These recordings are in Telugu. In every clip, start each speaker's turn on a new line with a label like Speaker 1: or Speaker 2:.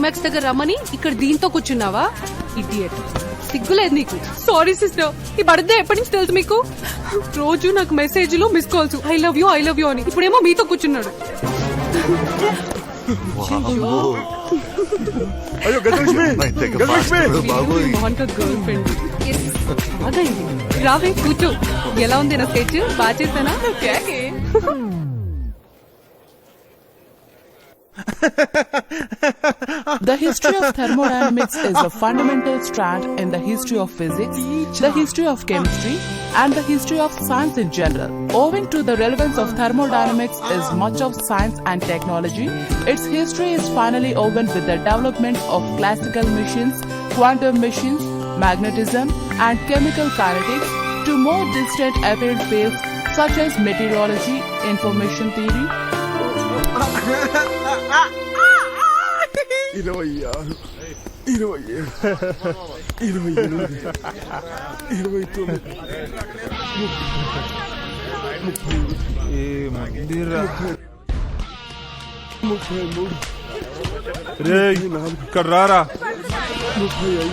Speaker 1: క్లైమాక్స్ దగ్గర రమ్మని ఇక్కడ దీంతో కూర్చున్నావా? ఇడియట్, సిగ్గులేదు నీకు. సారీ సిస్టర్, ఈ బర్త్డే ఎప్పటి నుంచి తెలుసు మీకు? రోజు నాకు మెసేజ్లు miss calls, I love you అని. ఇప్పుడేమో మీతో కూర్చున్నాడు. గర్ల్ ఫ్రెండ్ రావే కూర్చో. ఎలా ఉంది నా స్కెచ్? బాగా చేశానా?
Speaker 2: The history of thermodynamics is a fundamental strand in the history of physics, the history of chemistry, and the history of science in general. Owing to the relevance of thermodynamics is much of science and technology, its history is finally woven with the development of classical machines, quantum machines, magnetism, and chemical kinetics to more distant apparent fields such as meteorology, information theory,
Speaker 3: 26, 27, 28, 29, 33.
Speaker 4: ఇక్కడ రారా,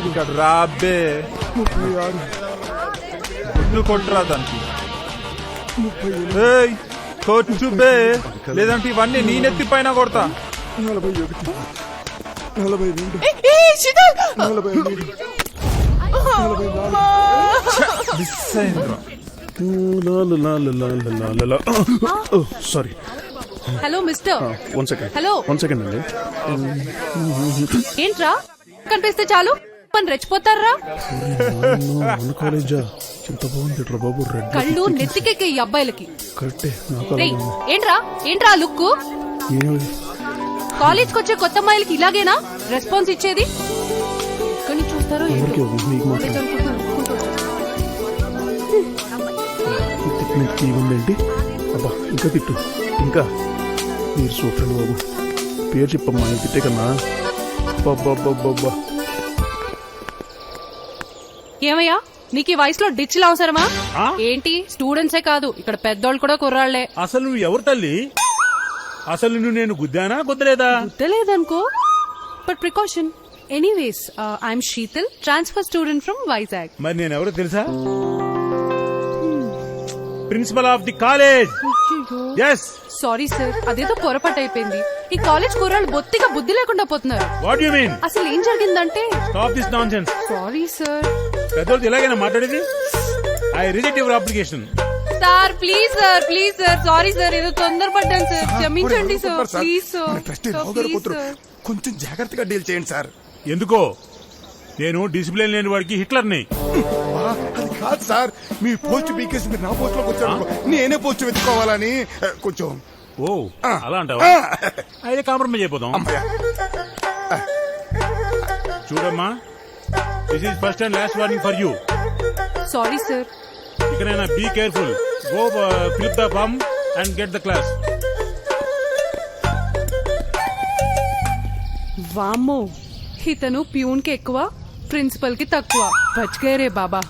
Speaker 4: ఇక్కడ రాబే,
Speaker 3: 36,
Speaker 4: గుడ్లు కొట్టరా దానికి. కొట్టు బే, లేదంటే ఇవన్నీ నేనెత్తి పైన కొడతా.
Speaker 3: 41, 42, 43, 44. Sorry.
Speaker 1: Hello mister.
Speaker 3: One second.
Speaker 1: Hello,
Speaker 3: one second అండి.
Speaker 1: ఏంట్రా కనిపిస్తే చాలు పని రెచ్చిపోతారా?
Speaker 3: మన కాలేజా ఎంత బాగుంది బాబు. రెడ్
Speaker 1: కళ్ళు నెత్తికెక్కే ఈ అబ్బాయిలకి.
Speaker 3: కరెక్టే. నాకు
Speaker 1: రేయ్, ఏంట్రా లుక్? కాలేజ్ కి వచ్చే కొత్త అమ్మాయిలకి ఇలాగేనా రెస్పాన్స్ ఇచ్చేది? కానీ చూస్తారో
Speaker 3: ఏంటి? అబ్బా ఇంకా తిట్టు, ఇంకా. మీరు సూపర్ బాబు. పేరు చెప్పమ్మా, తిట్టే కన్నా. బాబా
Speaker 1: ఏమయ్యా, నీకు ఈ వయసులో డిచ్లు అవసరమా ఏంటి? స్టూడెంట్సే కాదు, ఇక్కడ పెద్దోళ్ళు కూడా కుర్రాళ్లే.
Speaker 5: అసలు నువ్వు ఎవరు తల్లి? అసలు నువ్వు నేను గుద్దానా గుద్దలేదా?
Speaker 1: గుద్దలేదనుకో, but precaution. Anyways, I'm Sheetal, transfer student from Vizag.
Speaker 5: మరి నేను ఎవరో తెలుసా? Principal of the college. Yes.
Speaker 1: Sorry sir, అదేదో పొరపాటు అయిపోయింది. ఈ కాలేజ్ కుర్రాళ్ళు బొత్తిగా బుద్ధి లేకుండా పోతున్నారు.
Speaker 5: What you mean?
Speaker 1: అసలు ఏం జరిగిందంటే,
Speaker 5: stop this nonsense.
Speaker 1: Sorry sir.
Speaker 5: పెద్దోళ్ళు ఇలాగైనా మాట్లాడేది? I reject your application.
Speaker 1: Sir please sir, sorry sir, ఏదో తొందరపడ్డాను సార్, క్షమించండి సార్, ప్లీజ్ సార్.
Speaker 3: కొంచెం జాగ్రత్తగా డీల్ చేయండి సార్.
Speaker 5: ఎందుకో? నేను డిసిప్లిన్ లేని వాడికి హిట్లర్ని.
Speaker 3: అది కాదు సార్, మీ పోస్ట్ పీకేసి మీరు నా పోస్ట్ లోకి వచ్చారు, నేనే పోస్ట్ వెతుక్కోవాలని కొంచెం.
Speaker 5: ఓ అలా అంటావా? అయితే కాంప్రమైజ్ అయిపోదాం. చూడమ్మా, this is first and last warning for you.
Speaker 1: Sorry sir.
Speaker 5: ఇకనైనా be careful. Go flip the form and get the class.
Speaker 1: వామ్మో, ఇతను ప్యూన్ కి ఎక్కువ, ప్రిన్సిపల్ కి తక్కువ. బచ్కే రే బాబా.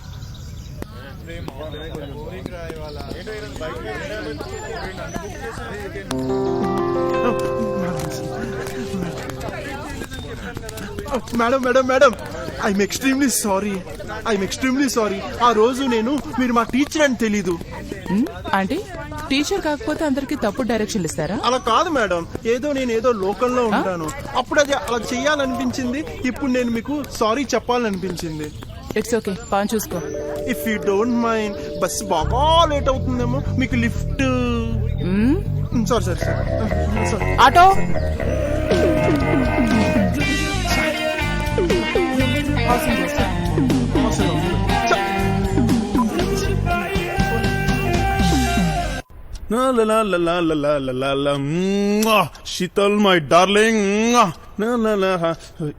Speaker 6: Madam I'm extremely sorry. ఆ రోజు మీరు మా టీచర్ అని తెలీదు.
Speaker 2: అంటే టీచర్ కాకపోతే అందరికి తప్పుడు డైరెక్షన్ ఇస్తారా?
Speaker 6: అలా కాదు మేడం, నేనేదో లోకంలో ఉంటాను, అప్పుడు అది అలా చెయ్యాలనిపించింది. ఇప్పుడు నేను మీకు సారీ చెప్పాలనిపించింది.
Speaker 2: ఇట్స్ ఓకే, పని చూసుకో.
Speaker 6: If you don't mind, bus బాగా లేట్ అవుతుందేమో, మీకు lift. Sorry
Speaker 2: auto.
Speaker 3: Sheetal my darling,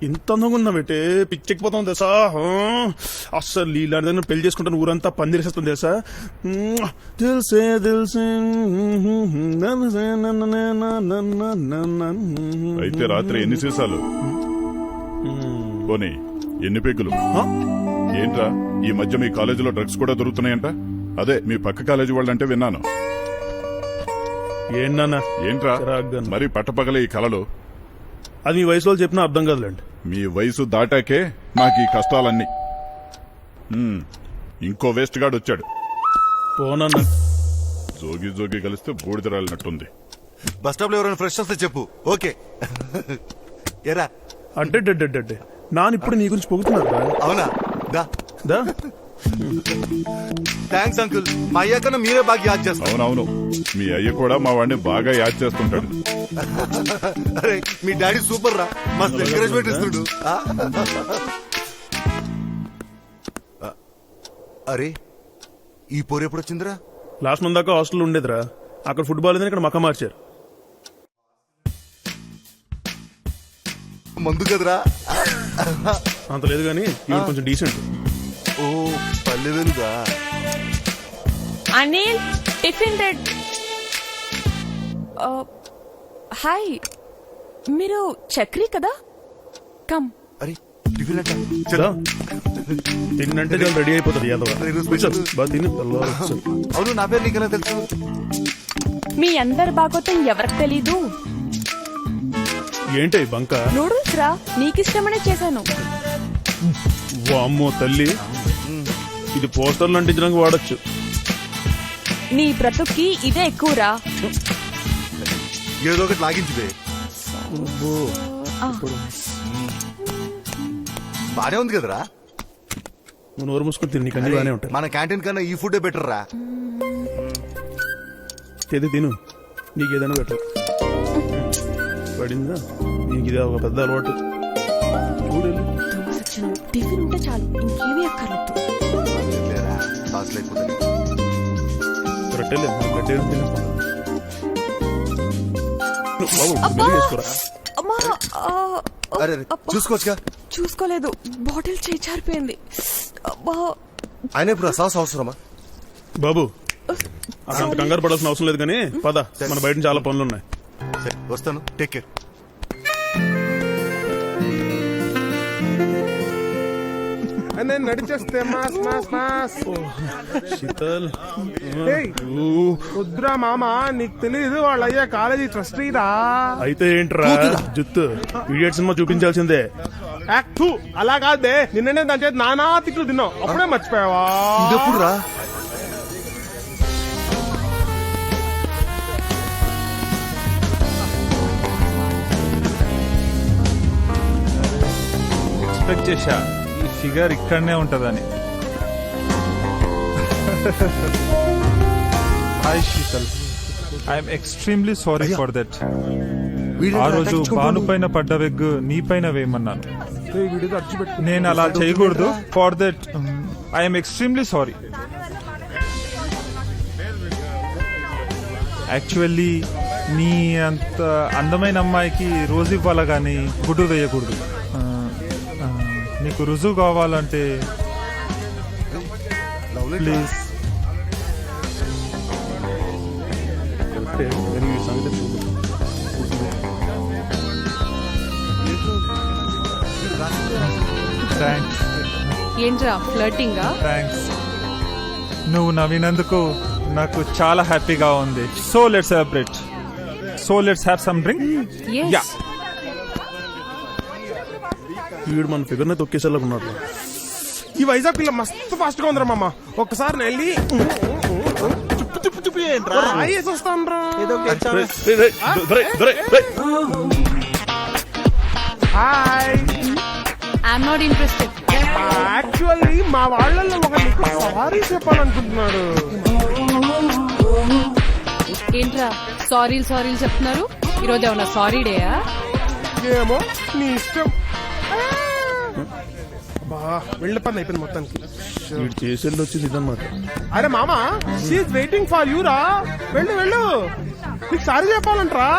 Speaker 3: ఇంత అందంగా ఉన్నా బెట్టే, పిచ్చెక్కిపోతాం తెలుసా. అస్సలు ఇలాంటి పెళ్లి చేసుకుంటాను, ఊరంతా పందిరేసేస్తుంది తెలుసా.
Speaker 7: అయితే రాత్రి ఎన్ని సీసాలు, పోనీ ఎన్ని పెగ్గులు? ఏంట్రా, ఈ మధ్య మీ కాలేజీలో డ్రగ్స్ కూడా దొరుకుతున్నాయంట? అదే మీ పక్క కాలేజీ వాళ్ళంటే విన్నాను.
Speaker 3: ఏంటన్నా?
Speaker 7: ఏంట్రా మరి పట్టపగలే ఈ కలలు?
Speaker 6: అది మీ వయసు వాళ్ళు చెప్పినా అర్థం కాదులేండి.
Speaker 7: మీ వయసు దాటాకే నాకు ఈ కష్టాలన్నీ. ఇంకో వేస్ట్ గాడు వచ్చాడు.
Speaker 6: పోనన్నా
Speaker 7: జోగి జోగి కలిస్తే బూడిదరాలినట్టుంది.
Speaker 8: బస్ స్టాప్ లో ఎవరైనా ఫ్రెష్ వస్తే చెప్పు. ఓకే ఎరా
Speaker 6: అడ్డే నాన్న ఇప్పుడు నీ గురించి పొగుతున్నారు
Speaker 8: అవునా? దా థ్యాంక్స్ అంకుల్. మా అయ్య కన్నా మీరే బాగా యాద్ చేస్తారు.
Speaker 7: అవునవును, మీ అయ్య కూడా మా వాడిని బాగా యాద్ చేస్తుంటాడు.
Speaker 8: అరే మీ డాడీ సూపర్ రా, మస్తు ఎంకరేజ్మెంట్ ఇస్తుండు. అరే ఈ పోరు ఎప్పుడు వచ్చిందిరా?
Speaker 6: లాస్ట్ మంత్ దాకా హాస్టల్ ఉండేదిరా. అక్కడ ఫుట్బాల్ ఇక్కడ మక్క మార్చారు.
Speaker 8: మందు కదరా?
Speaker 6: అంత లేదు కానీ కొంచెం డీసెంట్.
Speaker 8: ఓ పల్లె వెలుగా.
Speaker 9: Anil tiffin ready. హాయ్, మీరు చక్రి కదా? కమ్.
Speaker 8: అరే టిఫిన్ అంట.
Speaker 6: తిన్నంటే చాలా రెడీ అయిపోతుంది యాదవ. బాగా తిని
Speaker 8: అవును, నా పేరు నీకెలా తెలుసు?
Speaker 9: మీ అందరి బాగోతం ఎవరికి తెలీదు.
Speaker 6: ఏంటి బంక?
Speaker 9: నూడిల్స్ రా, నీకిష్టమనే చేశాను.
Speaker 6: వామ్మో తల్లి, ఇది పోస్టర్లు అంటించడానికి వాడచ్చు.
Speaker 9: నీ బ్రతుక్కి ఇదే ఎక్కువరా.
Speaker 8: ఏదో ఒకటి లాగించుదే. బానే ఉంది కదరా?
Speaker 6: నువ్వు నోరు మూసుకొని తిని నీకు అన్ని బాగానే ఉంటాయి.
Speaker 8: మన క్యాంటీన్ కన్నా ఈ ఫుడ్ బెటర్ రా.
Speaker 6: తిను, నీకు ఏదైనా బెటర్. పడిందా నీకు? ఇదే ఒక పెద్ద అలవాటు.
Speaker 9: టిఫిన్ ఉంటే చాలు, ఇంకేమీ అక్కర్లేదు.
Speaker 8: సాస్ లేకపోతే
Speaker 9: అమ్మా,
Speaker 8: అరే చూసుకోవచ్చుగా.
Speaker 9: చూసుకోలేదు, బాటిల్ చేరిపోయింది.
Speaker 8: ఆయన ఇప్పుడు సాస్ అవసరమా?
Speaker 6: బాబు అంత కంగారు పడాల్సిన అవసరం లేదు కానీ పద, మన బయట చాలా పనులు ఉన్నాయి.
Speaker 8: సరే వస్తాను, టేక్ కేర్.
Speaker 3: నేను నడిచేస్తే మాస్ మాస్ మాస్.
Speaker 6: శీతల్
Speaker 3: వద్దురా మామ, నీకు తెలీదు వాళ్ళ అయ్యా కాలేజీ ట్రస్టీ రా.
Speaker 6: అయితే ఏంట్రా జుత్తు ఇడియట్ సినిమా చూపించాల్సిందే.
Speaker 3: యాక్ట్ 2 అలా కాదే, నిన్ననే దాని చేతి నానా తిట్లు తిన్నావు, అప్పుడే మర్చిపోయావా?
Speaker 8: ఇదెప్పుడు రా?
Speaker 4: ఎక్స్పెక్ట్ చేశా ఈ ఫిగర్ ఇక్కడనే ఉంటదని. Hi Sheetal, I'm extremely sorry for that. ఆ రోజు భాను పైన పడ్డ వెగ్ నీ పైన వేయమన్నాను. నేను అలా చేయకూడదు. For that I'm extremely sorry. Actually నీ అంత అందమైన అమ్మాయికి రోజు ఇవ్వాలా కానీ గుడ్డు వేయకూడదు. నీకు రుజువు కావాలంటే ప్లీజ్. థ్యాంక్స్.
Speaker 1: ఏంట్రా ఫ్లర్టింగా?
Speaker 4: థ్యాంక్స్. నువ్వు నవ్వినందుకు నాకు చాలా హ్యాపీగా ఉంది. So let's celebrate. So let's have some drink. Yeah.
Speaker 6: వీడు మన ఫిగర్ నే తొక్కేసేలాగా ఉన్నాడు.
Speaker 3: ఈ వైజాగ్ పిల్ల మస్తు ఫాస్ట్ గా ఉందిరా మామ. ఒక్కసారి వెళ్ళి రాయేసి వస్తాను రా. Hi,
Speaker 1: I'm not interested.
Speaker 3: Actually మా వాళ్ళల్లో ఒకరికి సారీ చెప్పాలనుకుంటున్నాడు.
Speaker 1: ఏంట్రా సారీలు సారీలు చెప్తున్నారు? ఈరోజు ఏమన్నా సారీ డేయా?
Speaker 3: ఏమో నీ ఇష్టం. వెళ్ళ పని అయిపోయింది మొత్తానికి.
Speaker 6: వీడు చేసేది వచ్చింది ఇదన్నమాట.
Speaker 3: అరే మామా, షీఈ్ వెయిటింగ్ ఫర్ యూ రా. వెళ్ళు వెళ్ళు, నీకు సారీ చెప్పాలంటరా.